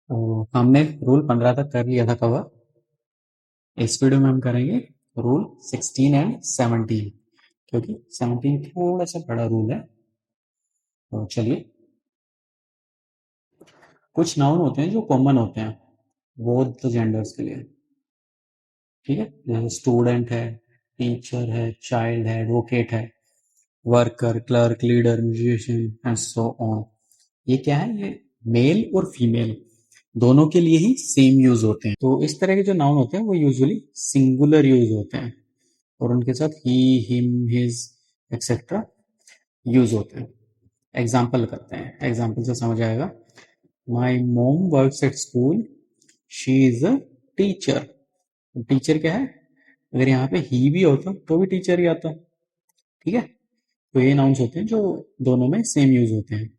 तो हमने रूल 15 तक कर लिया था कवर। इस वीडियो में हम करेंगे रूल 16 एंड 17, क्योंकि 17 थोड़ा सा बड़ा रूल है। तो चलिए, कुछ नाउन होते हैं जो कॉमन होते हैं बोथ जेंडर्स के लिए। ठीक है, जैसे स्टूडेंट है, टीचर है, चाइल्ड है, एडवोकेट है, worker, clerk, leader, musician and so on. ये क्या है, ये मेल और फीमेल दोनों के लिए ही सेम यूज होते हैं। तो इस तरह के जो नाउन होते हैं वो यूजुअली सिंगुलर यूज होते हैं और उनके साथ ही, हिम, हिज एक्सेट्रा यूज होते हैं। एग्जाम्पल करते हैं, एग्जाम्पल से समझ आएगा। माई मोम works at school, she is a teacher. Teacher क्या है, अगर यहाँ पे ही भी होता तो भी टीचर ही आता। ठीक है, तो ये नाउन्स होते हैं जो दोनों में सेम यूज होते हैं।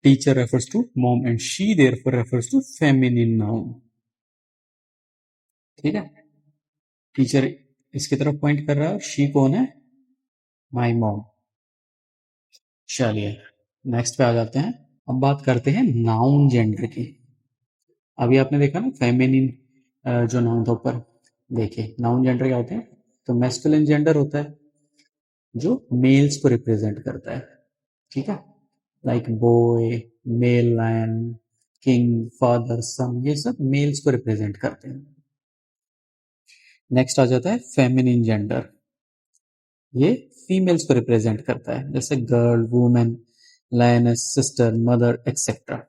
Teacher refers to mom and she therefore refers to feminine noun. ठीक है, टीचर इसकी तरफ पॉइंट कर रहा है, शी कौन है, माई मॉम। चलिए नेक्स्ट पे आ जाते हैं। अब बात करते हैं नाउन जेंडर की। अभी आपने देखा ना फेमिनिन जो नाउन था ऊपर, देखिए नाउन जेंडर क्या होते हैं। तो मैस्कुलिन जेंडर होता है जो मेल्स को रिप्रेजेंट करता है। ठीक है, like boy, male lion, king, father, son, ये सब मेल्स को रिप्रेजेंट करते हैं। नेक्स्ट आ जाता है फेमिनिन जेंडर, ये फीमेल्स को रिप्रेजेंट करता है, जैसे girl, women, lioness, sister, mother etcetera.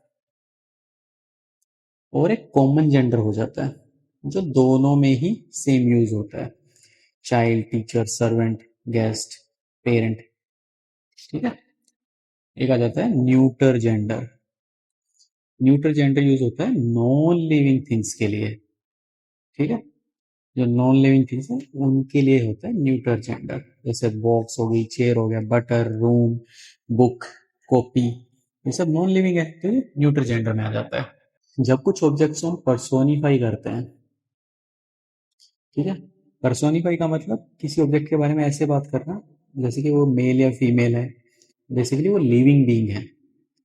और एक कॉमन जेंडर हो जाता है जो दोनों में ही सेम यूज होता है, child, teacher, servant, guest, parent. ठीक है, एक आ जाता है neuter gender. Neuter gender use होता है नॉन लिविंग थिंग्स के लिए। ठीक है, जो नॉन लिविंग थिंग्स है उनके लिए होता है न्यूटर जेंडर, जैसे बॉक्स हो गई, चेयर हो गया, बटर, रूम, बुक, कॉपी, ये सब नॉन लिविंग है तो ये न्यूटर जेंडर में आ जाता है। जब कुछ ऑब्जेक्ट्स को हम पर्सोनिफाई करते हैं, ठीक है, पर्सोनिफाई का मतलब किसी ऑब्जेक्ट के बारे में ऐसे बात करना जैसे कि वो मेल या फीमेल है, बेसिकली वो लिविंग बीइंग है,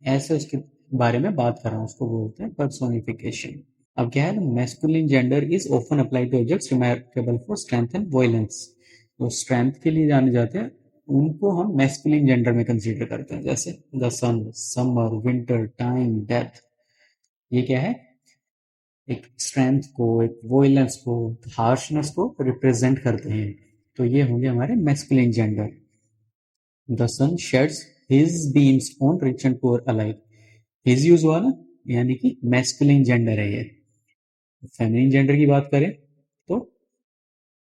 ऐसे उसके बारे में बात कर रहा हूँ, उसको बोलते हैं पर्सोनिफिकेशन। अब क्या है, masculine gender is often applied two objects remarkable for strength and violence. तो स्ट्रेंथ के लिए जाने जाते हैं उनको हम मैस्कुलिन जेंडर में कंसीडर करते हैं, जैसे the sun, summer, winter, time, death. ये क्या है, एक स्ट्रेंथ को, एक वॉयलेंस को, हार्शनेस को रिप्रेजेंट करते हैं। तो ये होंगे हमारे masculine gender. The sun sheds his beams on rich and poor alike. His use हुआ ना, यानी कि मैस्कुलिन जेंडर है ये। फेमिनिन जेंडर की बात करें तो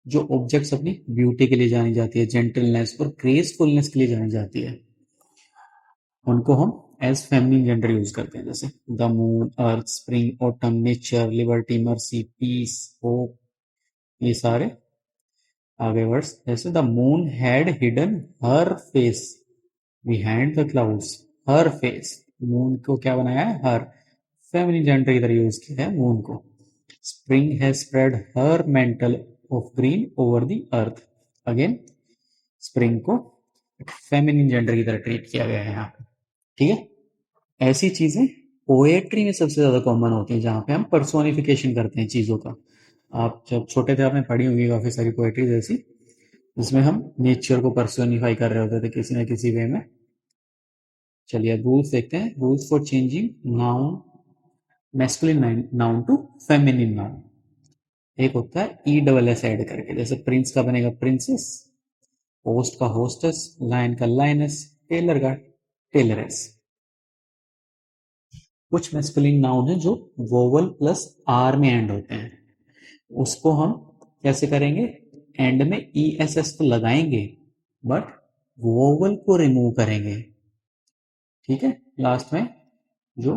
जो ऑब्जेक्ट्स अपनी ब्यूटी के लिए जानी जाती है, जेंटलनेस और ग्रेसफुलनेस के लिए जानी जाती है, उनको हम एज फेमिनिन जेंडर यूज करते हैं, जैसे the moon, earth, spring, autumn, nature, liberty, mercy, peace, hope, ये सारे आगे वर्ड्स। जैसे the moon had hidden her face behind the clouds. Her face, moon को क्या बनाया है, हर, फेमिनिन जेंडर इधर यूज किया है मून को। Spring has spread her mantle of green over the earth. Again spring को फेमिनिन जेंडर की तरह ट्रीट किया गया है यहाँ पे। ठीक है, ऐसी चीजें पोएट्री में सबसे ज्यादा कॉमन होती हैं जहां पे हम पर्सोनिफिकेशन करते हैं चीजों का। आप जब छोटे थे आपने पढ़ी होंगी काफी सारी पोएट्रीज ऐसी, जिसमें हम नेचर को पर्सोनिफाई कर रहे होते थे किसी न किसी वे में। चलिए रूल्स देखते हैं, rules for changing noun, masculine noun to feminine noun. एक होता है ई डबल एस ऐड करके, जैसे प्रिंस का बनेगा प्रिंसेस, होस्ट का होस्टेस, लाइन का लाइनस, टेलर का टेलरेस। कुछ मैस्कुलिन नाउन है जो वोवल प्लस आर में एंड होते हैं, उसको हम कैसे करेंगे, एंड में ई एस एस तो लगाएंगे बट वोवल को रिमूव करेंगे। ठीक है, लास्ट में जो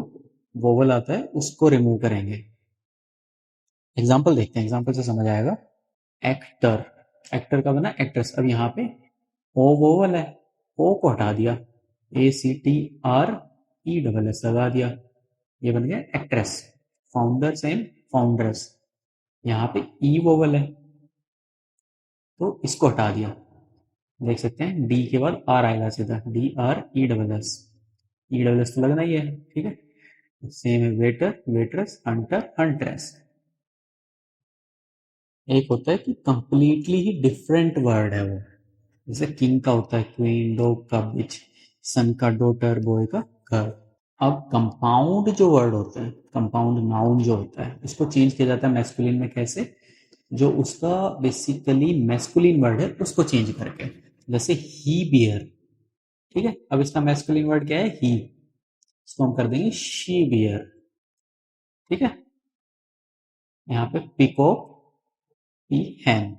वोवल आता है उसको रिमूव करेंगे। एग्जाम्पल देखते हैं, एग्जाम्पल से समझ आएगा। एक्टर, एक्टर का बना एक्ट्रेस। अब यहाँ पे ओ वोवल है, ओ को हटा दिया, A C T R E double S लगा दिया, ये बन गया एक्ट्रेस। फाउंडर सेम फाउंड्रेस, यहाँ पे ई वोवल है तो इसको हटा दिया, देख सकते हैं डी के बाद आर आएगा सीधा, D R E double S, ई डबल एस तो लगना ही है। ठीक है, सेम है वेटर, वेटर्स, हंटर, हंट्रेस। एक होता है कि कंप्लीटली ही डिफरेंट वर्ड है वो, जैसे किंग का होता है क्वीन, डॉग का बिच, सन का डॉटर, बॉय का घर। अब कंपाउंड जो वर्ड होता है, कंपाउंड नाउन जो होता है, उसको चेंज किया जाता है मैस्कुलिन में। कैसे? जो उसका बेसिकली मैस्कुलिन वर्ड है उसको चेंज करके, जैसे ही बियर। ठीक है, अब इसका मैस्कुलिन वर्ड क्या है? ही। इसको हम कर देंगे शी बियर। ठीक है, यहाँ पे पिकॉक, पी हैन।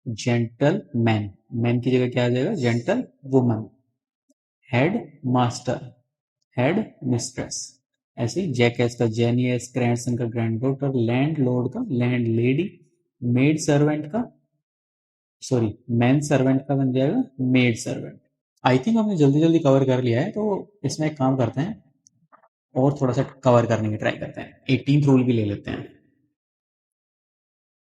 जेंटल मैन, मैन की जगह क्या आ जाएगा? Gentle woman. Head master, head mistress. ऐसे ही जैकेस का जेनियस, ग्रैंडसन का ग्रैंड डॉटर, लैंड लॉर्ड का लैंड लेडी, मेड सर्वेंट का, सॉरी मैन सर्वेंट का बन जाएगा मेड सर्वेंट। आई थिंक हमने जल्दी जल्दी कवर कर लिया है, तो इसमें एक काम करते हैं और थोड़ा सा कवर करने की ट्राई करते हैं। 18th रूल भी ले लेते हैं।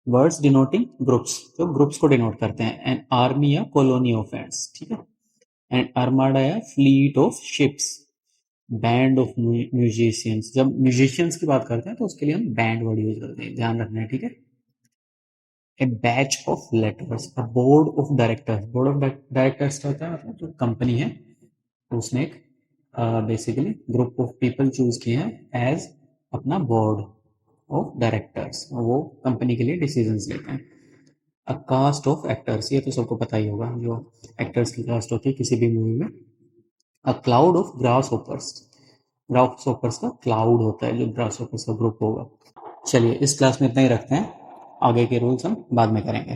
वर्ड्स डिनोटिंग ग्रुप्स, जो ग्रुप्स को डिनोट करते हैं। एन आर्मी या कॉलोनी ऑफ एंड्स, ठीक है। एंड armada या fleet of ships. Band of musicians, जब म्यूजिशियंस की बात करते हैं तो उसके लिए हम बैंड वर्ड यूज करते हैं, ध्यान रखना है, ठीक है। A batch of letters, a board of directors. Board of directors क्या होता है? मतलब जो कंपनी है तो उसने एक basically group of people choose किए हैं एज अपना बोर्ड ऑफ डायरेक्टर्स, वो कंपनी के लिए डिसीजंस लेते हैं। अ कास्ट ऑफ एक्टर्स, ये तो सबको पता ही होगा, जो एक्टर्स की कास्ट होती है किसी भी मूवी में। A cloud of grass hoppers, grass hoppers का क्लाउड होता है जो ग्रास होपर्स का ग्रुप होगा। चलिए इस क्लास में इतना ही रखते हैं, आगे के रूल्स हम बाद में करेंगे।